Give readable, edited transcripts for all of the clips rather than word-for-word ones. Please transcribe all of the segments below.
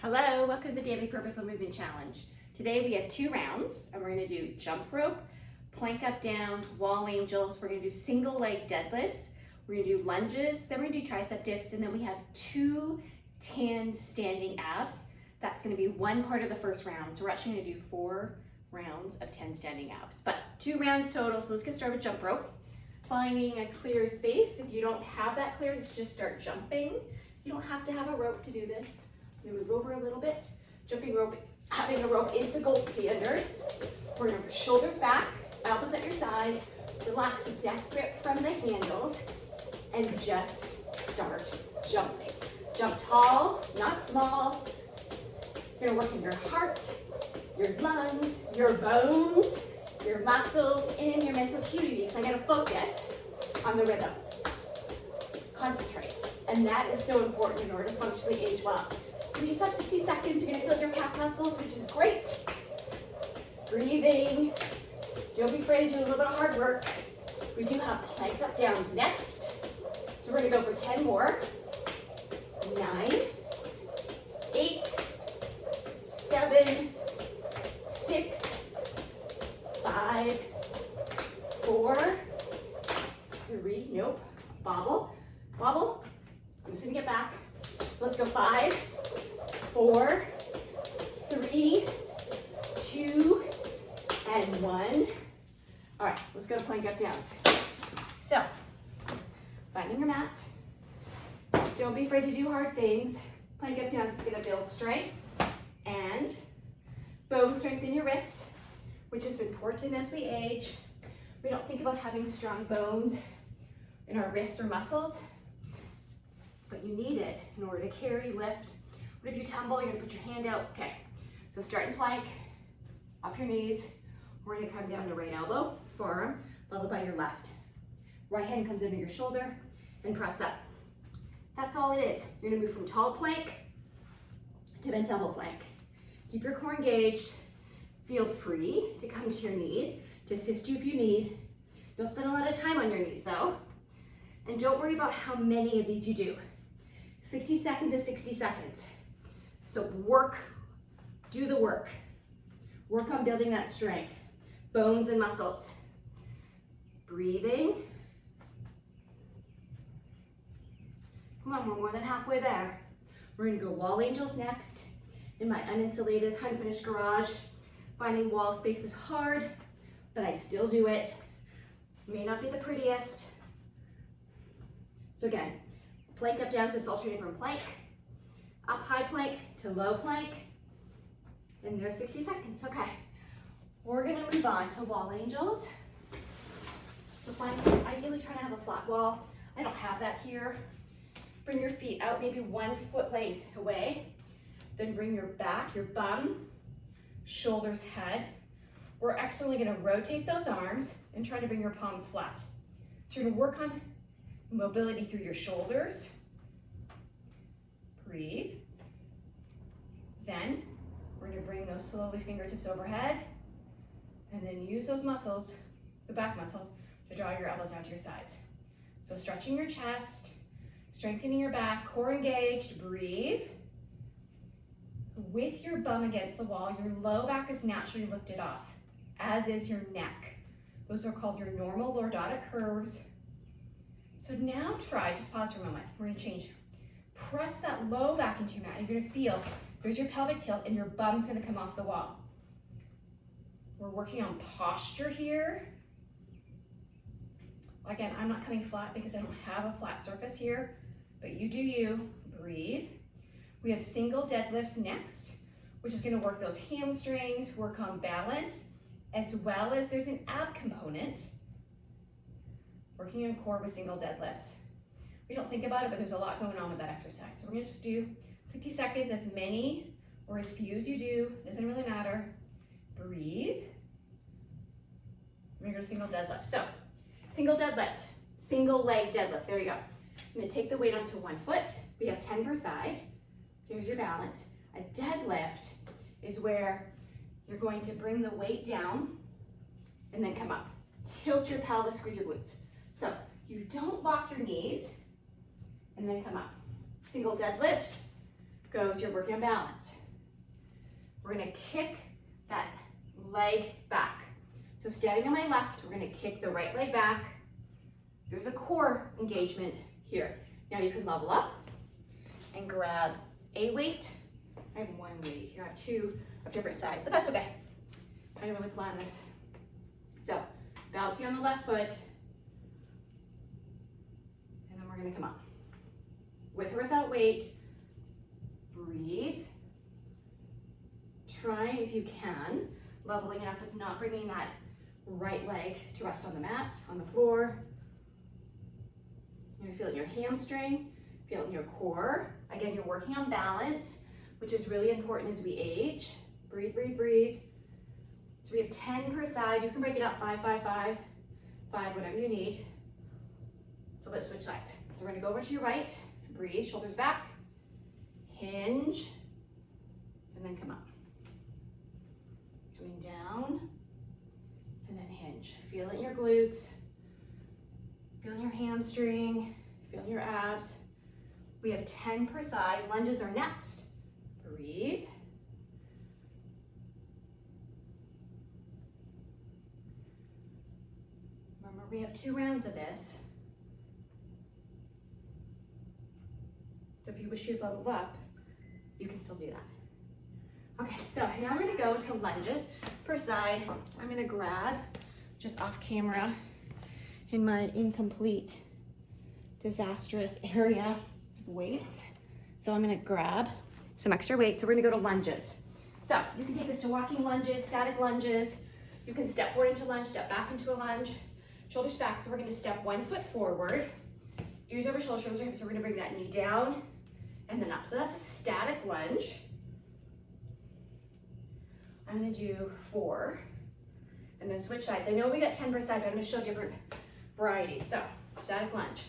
Hello, welcome to the Daily Purposeful Movement Challenge. Today we have 2 rounds and we're going to do jump rope, plank up downs, wall angels. We're going to do single leg deadlifts. We're going to do lunges, then we're going to do tricep dips, and then we have 2 10 standing abs. That's going to be one part of the first round. So we're actually going to do 4 rounds of 10 standing abs, but 2 rounds total. So let's get started with jump rope. Finding a clear space. If you don't have that clearance, just start jumping. You don't have to have a rope to do this. I'm gonna move over a little bit. Jumping rope, having a rope is the gold standard. We're gonna put shoulders back, elbows at your sides, relax the death grip from the handles, and just start jumping. Jump tall, not small. You're gonna work in your heart, your lungs, your bones, your muscles, and your mental acuity, because I'm gonna focus on the rhythm. Concentrate, and that is so important in order to functionally age well. We just have 60 seconds. You're gonna feel your calf muscles, which is great. Breathing. Don't be afraid to do a little bit of hard work. We do have plank up downs next. So we're gonna go for 10 more. 9, 8, 7, 6, 5, 4, 3, nope, bobble, bobble. I'm just gonna get back. So let's go 5, 4, 3, 2, and 1. All right, let's go to plank up downs. So, finding your mat. Don't be afraid to do hard things. Plank up downs is gonna build strength and bone strength in your wrists, which is important as we age. We don't think about having strong bones in our wrists or muscles, but you need it in order to carry, lift. What if you tumble? You're gonna put your hand out. Okay, so start in plank, off your knees. We're gonna come down to right elbow, forearm, followed by your left. Right hand comes under your shoulder and press up. That's all it is. You're gonna move from tall plank to bent elbow plank. Keep your core engaged. Feel free to come to your knees to assist you if you need. Don't spend a lot of time on your knees though. And don't worry about how many of these you do. 60 seconds is 60 seconds. So work, do the work. Work on building that strength, bones and muscles. Breathing. Come on, we're more than halfway there. We're gonna go wall angels next. In my uninsulated, unfinished garage, finding wall space is hard, but I still do it. May not be the prettiest. So again, plank up down, so it's alternating from plank, up high plank to low plank, and there's 60 seconds, okay. We're gonna move on to wall angels. So ideally try to have a flat wall. I don't have that here. Bring your feet out maybe 1 foot length away. Then bring your back, your bum, shoulders, head. We're externally gonna rotate those arms and try to bring your palms flat. So you're gonna work on mobility through your shoulders. Breathe. Then we're gonna bring those slowly fingertips overhead and then use those muscles, the back muscles, to draw your elbows down to your sides. So stretching your chest, strengthening your back, core engaged, breathe. With your bum against the wall, your low back is naturally lifted off, as is your neck. Those are called your normal lordotic curves. So now try, just pause for a moment. We're gonna change. Press that low back into your mat. You're gonna feel, there's your pelvic tilt and your bum's gonna come off the wall. We're working on posture here. Again, I'm not coming flat because I don't have a flat surface here, but you do you. Breathe. We have single deadlifts next, which is gonna work those hamstrings, work on balance, as well as there's an ab component, working on core with single deadlifts. We don't think about it, but there's a lot going on with that exercise. So we're gonna just do 60 seconds, as many or as few as you do, doesn't really matter. Breathe. We're gonna go to single deadlift. So, single deadlift, single leg deadlift, there you go. I'm gonna take the weight onto 1 foot. We have 10 per side. Here's your balance. A deadlift is where you're going to bring the weight down and then come up. Tilt your pelvis, squeeze your glutes. So you don't lock your knees and then come up. Single deadlift, goes, you're working on balance. We're gonna kick that leg back. So standing on my left, we're gonna kick the right leg back. There's a core engagement here. Now you can level up and grab a weight. I have one weight here, I have two of different size, but that's okay. I didn't really plan this. So, balancing on the left foot, and then we're gonna come up. With or without weight, breathe. Try, if you can, leveling it up is not bringing that right leg to rest on the mat, on the floor. You're gonna feel it in your hamstring, feel it in your core. Again, you're working on balance, which is really important as we age. Breathe, breathe, breathe. So we have 10 per side. You can break it up 5, 5, 5, 5, whatever you need. So let's switch sides. So we're gonna go over to your right, breathe, shoulders back, hinge, and then come up. Coming down, and then hinge. Feel it in your glutes, feel it in your hamstring, feel it in your abs. We have 10 per side. Lunges are next. Breathe. Remember, we have 2 rounds of this. So if you wish you'd level up, you can still do that. Okay, so now we're gonna go to lunges per side. I'm gonna grab, just off camera, in my incomplete, disastrous area, weights. So I'm gonna grab some extra weight. So we're gonna go to lunges. So you can take this to walking lunges, static lunges. You can step forward into lunge, step back into a lunge, shoulders back. So we're gonna step 1 foot forward, ears over shoulders, shoulders over hips. So we're gonna bring that knee down and then up. So that's a static lunge. I'm gonna do 4 and then switch sides. I know we got 10 per side, but I'm gonna show different varieties. So static lunge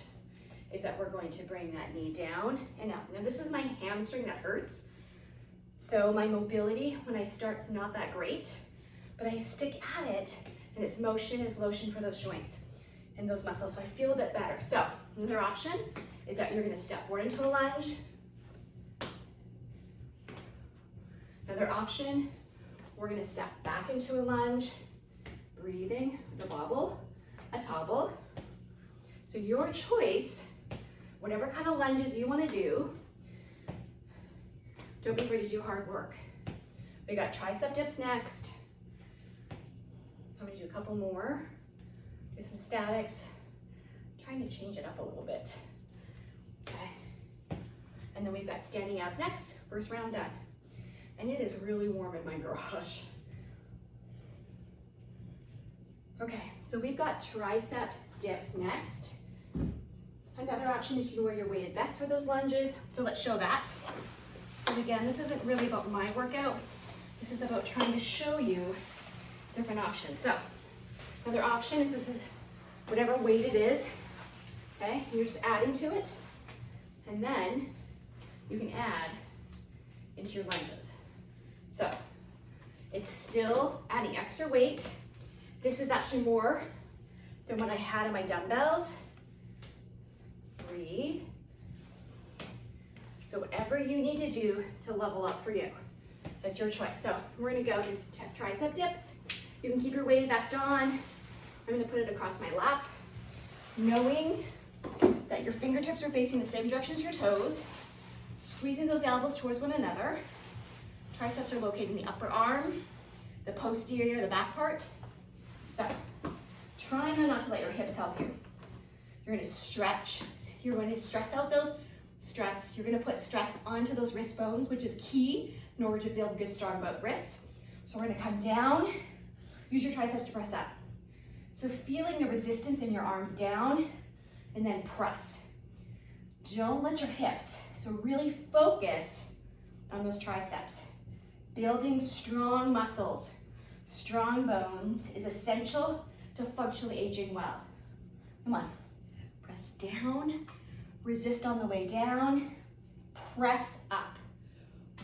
is that we're going to bring that knee down and up. Now this is my hamstring that hurts. So my mobility when I start is not that great, but I stick at it and its motion is lotion for those joints and those muscles, so I feel a bit better. So another option is that you're gonna step forward into a lunge. Another option, we're gonna step back into a lunge, breathing, the bobble, a tobble. So your choice, whatever kind of lunges you wanna do, don't be afraid to do hard work. We got tricep dips next. I'm gonna do a couple more. Do some statics. I'm trying to change it up a little bit. Okay. And then we've got standing abs next. First round done. And it is really warm in my garage. Okay, so we've got tricep dips next. Another option is you can wear your weighted vest for those lunges. So let's show that. And again, this isn't really about my workout. This is about trying to show you different options. So another option is this is whatever weight it is. Okay, you're just adding to it. And then you can add into your lunges. So it's still adding extra weight. This is actually more than what I had in my dumbbells. Breathe. So whatever you need to do to level up for you, that's your choice. So we're gonna go to tricep dips. You can keep your weighted vest on. I'm gonna put it across my lap, knowing that your fingertips are facing the same direction as your toes, squeezing those elbows towards one another. Triceps are located in the upper arm, the posterior, the back part. So try not to let your hips help you. You're gonna stretch. You're going to stress out those stress. You're gonna put stress onto those wrist bones, which is key in order to build good, strong wrists. So we're gonna come down, use your triceps to press up. So feeling the resistance in your arms down, and then press. Don't let your hips, so really focus on those triceps. Building strong muscles, strong bones is essential to functionally aging well. Come on, press down, resist on the way down, press up.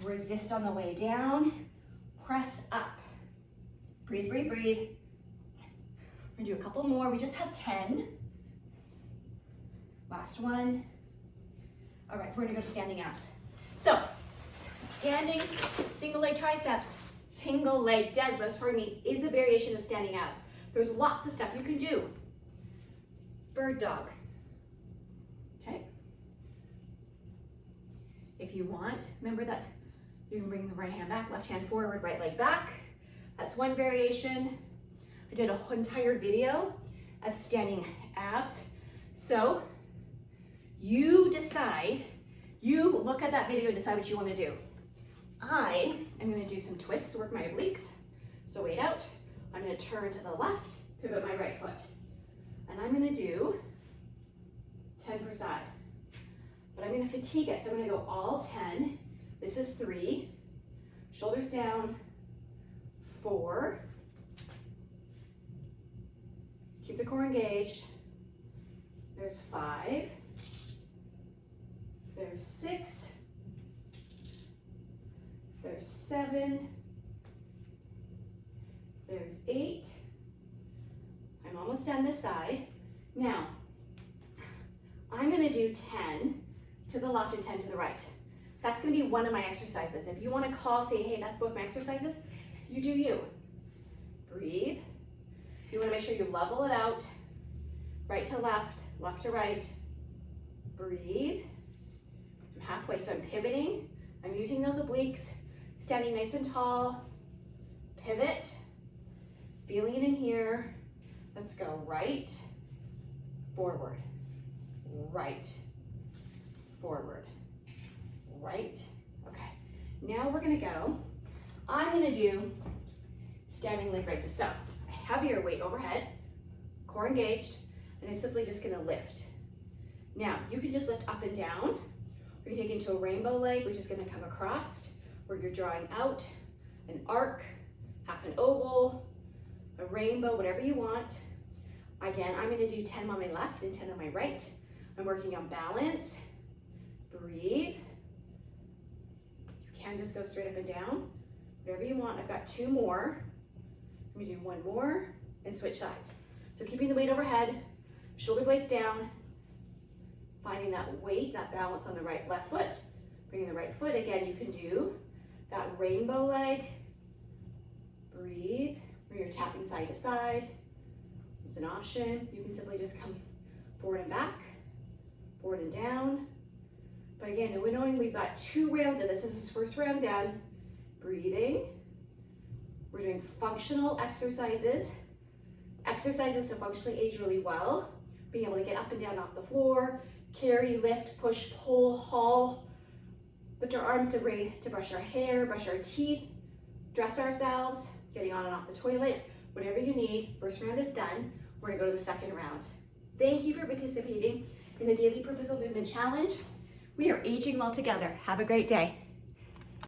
Resist on the way down, press up. Breathe, breathe, breathe. We're gonna do a couple more. We just have 10. Last one. All right, we're gonna go to standing abs. So Standing single leg triceps, single leg deadlifts, pardon me, is a variation of standing abs. There's lots of stuff you can do. Bird dog. Okay. If you want, remember that you can bring the right hand back, left hand forward, right leg back. That's one variation. I did a whole entire video of standing abs. So you decide, you look at that video and decide what you want to do. I am going to do some twists to work my obliques. So wait out. I'm going to turn to the left, pivot my right foot. And I'm going to do 10 per side. But I'm going to fatigue it. So I'm going to go all 10. This is 3. Shoulders down. 4. Keep the core engaged. There's 5. There's 6. There's 7. There's 8. I'm almost done this side. Now, I'm gonna do 10 to the left and 10 to the right. That's gonna be one of my exercises. If you wanna say, hey, that's both my exercises, you do you. Breathe. You wanna make sure you level it out. Right to left to right. Breathe. I'm halfway, so I'm pivoting. I'm using those obliques, standing nice and tall. Pivot. Feeling it in here. Let's go right, forward, right, forward, right. Okay, now we're gonna go, I'm gonna do standing leg raises. So, heavier weight overhead, core engaged, and I'm simply just gonna lift. Now, you can just lift up and down, or you take it into a rainbow leg, which is gonna come across, where you're drawing out an arc, half an oval, a rainbow, whatever you want. Again, I'm gonna do 10 on my left and 10 on my right. I'm working on balance. Breathe. You can just go straight up and down, whatever you want. I've got 2 more. Let me do 1 more and switch sides. So keeping the weight overhead, shoulder blades down, finding that weight, that balance on the right, left foot. Bringing the right foot, again, you can do that rainbow leg. Breathe. Where you're tapping side to side. It's an option. You can simply just come forward and back, forward and down. But again, knowing we've got 2 rounds of this. This is first round done. Breathing. We're doing functional exercises. Exercises to functionally age really well. Being able to get up and down off the floor, carry, lift, push, pull, haul. Lift our arms to brush our hair, brush our teeth, dress ourselves, getting on and off the toilet, whatever you need. First round is done. We're gonna go to the second round. Thank you for participating in the Daily Purposeful Movement Challenge. We are aging well together. Have a great day.